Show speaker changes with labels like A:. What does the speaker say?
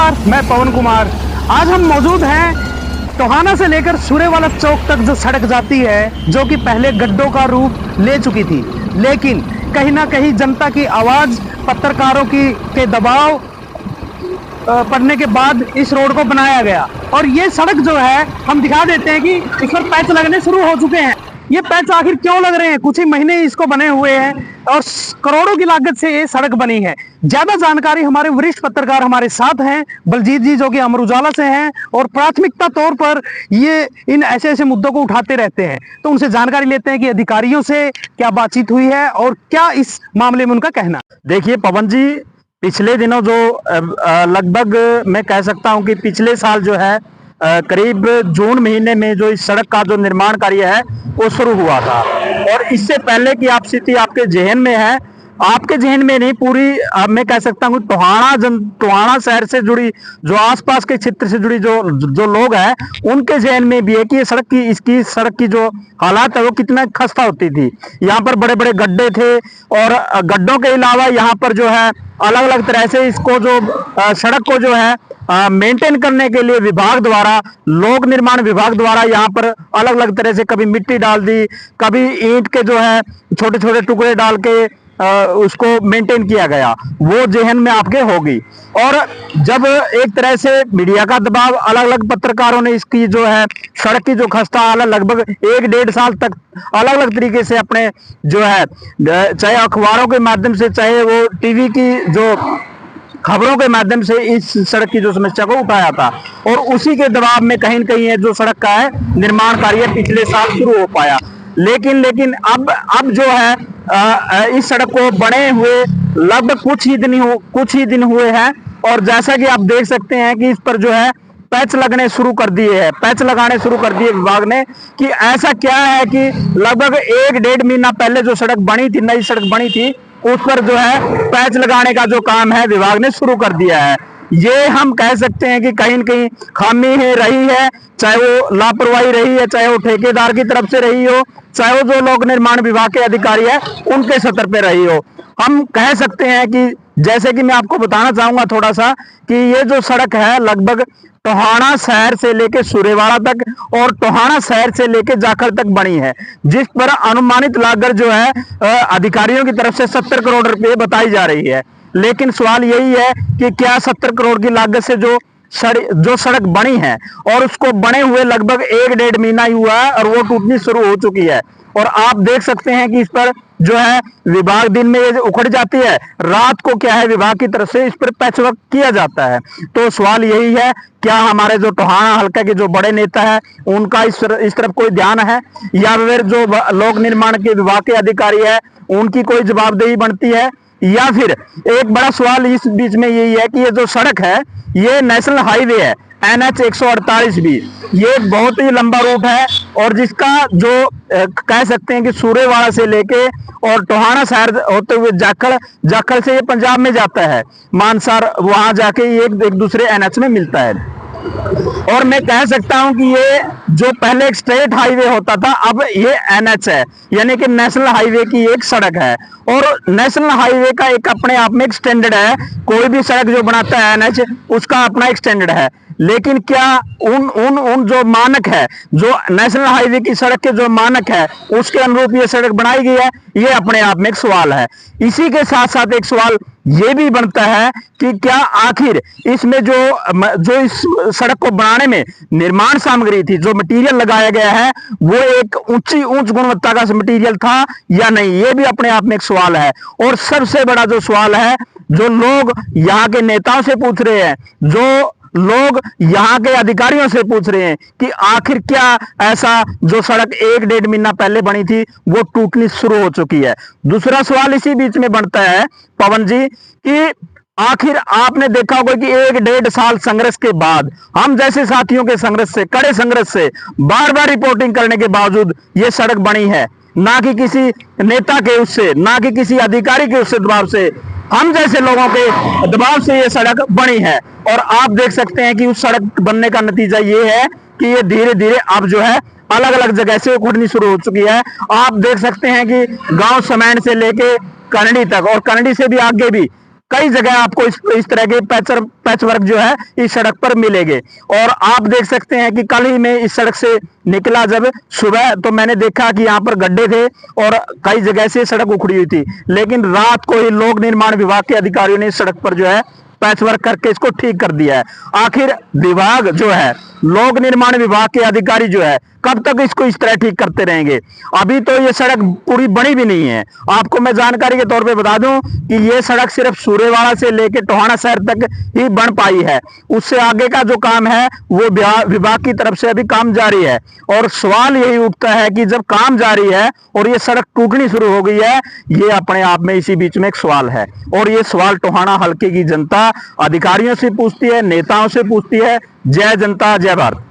A: नमस्कार, मैं पवन कुमार। आज हम मौजूद हैं टोहाना से लेकर सूर्यवाला चौक तक जो सड़क जाती है, जो कि पहले गड्ढों का रूप ले चुकी थी, लेकिन कहीं ना कहीं जनता की आवाज, पत्रकारों की के दबाव पड़ने के बाद इस रोड को बनाया गया। और ये सड़क जो है, हम दिखा देते हैं कि इस पर पैच लगने शुरू हो चुके हैं। ये पैच आखिर क्यों लग रहे हैं? कुछ ही महीने इसको बने हुए हैं और करोड़ों की लागत से ये सड़क बनी है। ज्यादा जानकारी हमारे वरिष्ठ पत्रकार हमारे साथ हैं, बलजीत जी, जो कि अमर उजाला से हैं और प्राथमिकता तौर पर ये इन ऐसे ऐसे मुद्दों को उठाते रहते हैं। तो उनसे जानकारी लेते हैं कि अधिकारियों से क्या बातचीत हुई है और क्या इस मामले में उनका कहना।
B: देखिए पवन जी, पिछले दिनों जो लगभग मैं कह सकता हूं कि पिछले साल जो है करीब जून महीने में जो इस सड़क का जो निर्माण कार्य है वो शुरू हुआ था। और इससे पहले की आप स्थिति आपके जहन में है, आपके जहन में नहीं, पूरी मैं कह सकता हूँ टोहाना शहर से जुड़ी, जो आसपास के क्षेत्र से जुड़ी जो लोग हैं, उनके जहन में भी है कि ये इसकी सड़क की जो हालात है वो कितना खस्ता होती थी। यहाँ पर बड़े बड़े गड्ढे थे और गड्ढों के अलावा यहाँ पर जो है अलग अलग तरह से इसको जो सड़क को जो है मेंटेन करने के लिए विभाग द्वारा, लोक निर्माण विभाग द्वारा यहाँ पर अलग अलग तरह से कभी मिट्टी डाल दी, कभी ईंट के जो है छोटे छोटे टुकड़े डाल के उसको मेंटेन किया गया। वो जहन में आपके होगी। और जब एक तरह से मीडिया का दबाव, अलग अलग पत्रकारों ने इसकी जो है सड़क की जो खस्ता हालत लगभग 1-1.5 साल तक अलग अलग तरीके से अपने जो है, चाहे अखबारों के माध्यम से, चाहे वो टीवी की जो खबरों के माध्यम से इस सड़क की जो समस्या को उठाया था। और उसी के दबाव में कहीं न कहीं जो सड़क का है निर्माण कार्य पिछले साल शुरू हो पाया। लेकिन अब जो है इस सड़क को बने हुए लगभग कुछ ही दिन हुए हैं। और जैसा कि आप देख सकते हैं कि इस पर जो है पैच लगाने शुरू कर दिए विभाग ने। कि ऐसा क्या है कि लगभग 1-1.5 महीना पहले जो सड़क बनी थी, नई सड़क बनी थी, उस पर जो है पैच लगाने का जो काम है विभाग ने शुरू कर दिया है। ये हम कह सकते हैं कि कहीं न कहीं खामी रही है, चाहे वो लापरवाही रही है, चाहे वो ठेकेदार की तरफ से रही हो, चाहे वो जो लोक निर्माण विभाग के अधिकारी है उनके स्तर पे रही हो। हम कह सकते हैं कि जैसे कि मैं आपको बताना चाहूंगा थोड़ा सा कि ये जो सड़क है लगभग टोहाना शहर से लेके सूर्यवाड़ा तक और टोहाना शहर से लेके जाखल तक बनी है, जिस पर अनुमानित लागत जो है अधिकारियों की तरफ से 70 करोड़ रुपए बताई जा रही है। लेकिन सवाल यही है कि क्या 70 करोड़ की लागत से जो सड़क बनी है और उसको बने हुए लगभग 1-1.5 महीना ही हुआ है और वो टूटनी शुरू हो चुकी है। और आप देख सकते हैं कि इस पर जो है विभाग दिन में ये उखड़ जाती है, रात को क्या है विभाग की तरफ से इस पर पैचवर्क किया जाता है। तो सवाल यही है, क्या हमारे जो टोहाना हल्का के जो बड़े नेता है उनका इस तरफ कोई ध्यान है, या फिर जो लोक निर्माण के विभाग के अधिकारी है उनकी कोई जवाबदेही बनती है? या फिर एक बड़ा सवाल इस बीच में यही है कि ये जो सड़क है ये नेशनल हाईवे है, NH 148 भी, ये बहुत ही लंबा रूट है और जिसका जो कह सकते हैं कि सूर्यवाड़ा से लेके और टोहाना शहर होते हुए जाखल से ये पंजाब में जाता है, मानसार, वहां जाके ये एक दूसरे NH में मिलता है। और मैं कह सकता हूं कि ये जो पहले एक स्टेट हाईवे होता था, अब ये NH है, यानी कि नेशनल हाईवे की एक सड़क है। और नेशनल हाईवे का एक अपने आप में एक स्टैंडर्ड है, कोई भी सड़क जो बनाता है NH उसका अपना एक स्टैंडर्ड है। लेकिन क्या उन जो मानक है, जो नेशनल हाईवे की सड़क के जो मानक है उसके अनुरूप ये सड़क बनाई गई है? ये अपने आप में एक सवाल है। इसी के साथ साथ एक सवाल ये भी बनता है कि क्या आखिर इसमें जो इस सड़क को बनाने में निर्माण सामग्री थी, जो मटेरियल लगाया गया है, वो एक उच्च गुणवत्ता का मटेरियल था या नहीं? ये भी अपने आप में एक सवाल है। और सबसे बड़ा जो सवाल है, जो लोग यहाँ के नेताओं से पूछ रहे हैं, जो लोग यहाँ के अधिकारियों से पूछ रहे हैं कि आखिर क्या ऐसा जो सड़क 1-1.5 महीना पहले बनी थी वो टूटनी शुरू हो चुकी है? दूसरा सवाल इसी बीच में बनता है पवन जी कि आखिर आपने देखा होगा कि 1-1.5 साल संघर्ष के बाद, हम जैसे साथियों के संघर्ष से, कड़े संघर्ष से, बार बार रिपोर्टिंग करने के बावजूद ये सड़क बनी है, ना कि किसी नेता के उससे, ना कि किसी अधिकारी के उससे दबाव से, हम जैसे लोगों के दबाव से ये सड़क बनी है। और आप देख सकते हैं कि उस सड़क बनने का नतीजा ये है कि ये धीरे धीरे अब जो है अलग अलग जगह से उखड़नी शुरू हो चुकी है। आप देख सकते हैं कि गांव समैन से लेके कनडी तक और कनडी से भी आगे भी कई जगह आपको इस तरह के पैच वर्क जो है इस सड़क पर मिलेंगे। और आप देख सकते हैं कि कल ही मैं इस सड़क से निकला जब सुबह, तो मैंने देखा कि यहाँ पर गड्ढे थे और कई जगह से सड़क उखड़ी हुई थी, लेकिन रात को ही लोक निर्माण विभाग के अधिकारियों ने इस सड़क पर जो है पैच वर्क करके इसको ठीक कर दिया है। आखिर विभाग जो है, लोक निर्माण विभाग के अधिकारी जो है, कब तक इसको इस तरह ठीक करते रहेंगे? अभी तो ये सड़क पूरी बनी भी नहीं है। आपको मैं जानकारी के तौर पे बता दूं कि ये सड़क सिर्फ सूर्यवाड़ा से लेकर टोहाना शहर तक ही बन पाई है। उससे आगे का जो काम है वो विभाग की तरफ से अभी काम जारी है। और सवाल यही उठता है कि जब काम जारी है और ये सड़क टूटनी शुरू हो गई है, ये अपने आप में इसी बीच में एक सवाल है। और ये सवाल टोहाना हल्के की जनता अधिकारियों से पूछती है, नेताओं से पूछती है। जय जनता जय भारत।